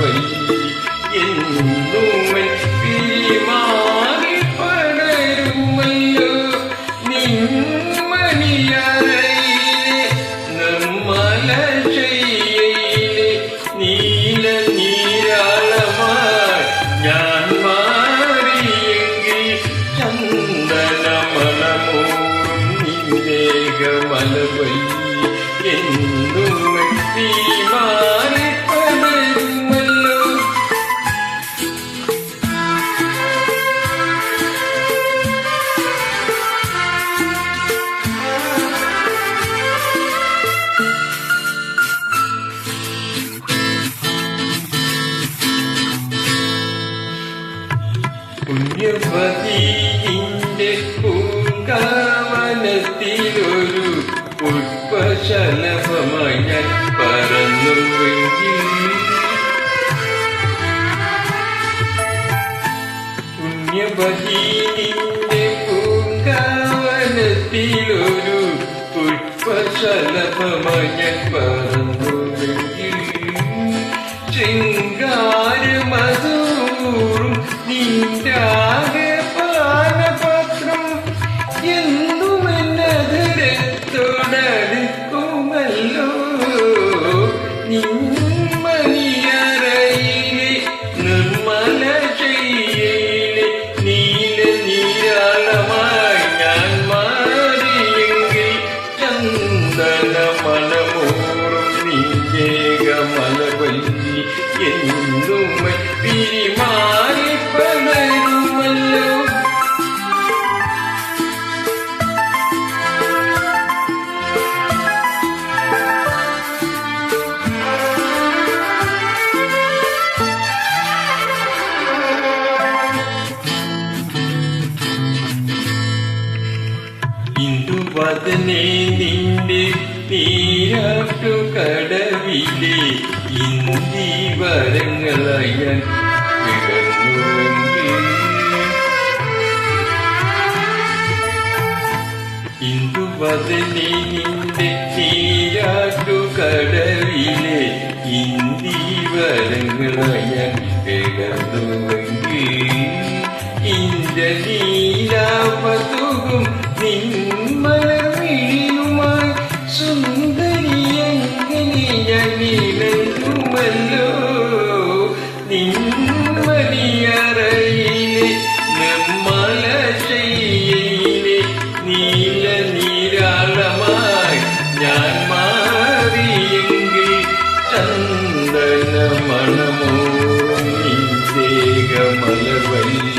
മലവല്ലി എന്നുമൻ പിരിമാറി പടരുമല്ലോ നിന്മണിയറയിലെ നിർമ്മല ശയ്യയിലെ നീല നീരാളമായി ഞാൻ മാറിയെങ്കിൽ ചന്ദനമണമോറും നിന്ദേഹമലവല്ലി എന്നുമൻ പിരിമാറി പടരുമല്ലോ. പുണ്യവതിന്റെ പൂങ്കാവനത്തിലൊരു പുഷ്പശലഭമായി ഞാൻ പറന്നുവെങ്കിൽ പുണ്യവതിന്റെ പൂങ്കാവനത്തിലൊരു പുഷ്പശലഭമായി ഞാൻ പറന്നുവെങ്കിൽ ശൃംഗാരമധൂറും നിന്റാകെ പാനപാത്രം എന്നുമെന്നതിരത്തോടടുക്കുമല്ലോ നിന്മണിയറയിലെ നിർമ്മല ശയ്യയിലെ നീല നീരാളമായി ഞാൻ മാറിയെങ്കിൽ ചന്ദനമണമോറും നിന്ദേഹമലവല്ലി എന്നുമൻ പിരിമാറി പടരുമല്ലോ. ഇന്ദുവദനേ നിന്റെ നീരാട്ടുകടവിലെ ഇന്ദീവരങ്ങളായി ഞാൻ വിടർന്നുവെങ്കിൽ ഇന്ദുവദനേ നിന്റെ നീരാട്ടുകടവിലെ ഇന്ദീവരങ്ങളായി ഞാൻ വിടർന്നുവെങ്കിൽ ഇന്ദ്രനീലാവതുകും നിന്മലർമിഴിയുമായി സുന്ദരിയെങ്ങനെ ഞാൻ നീളുമല്ലോ നിന്മണിയറയിലെ നിർമ്മല ശയ്യയിലെ നീല നീരാളമായി ഞാൻ മാറിയെങ്കിൽ ചന്ദനമണമോറും നിന്ദേഹമലവല്ലി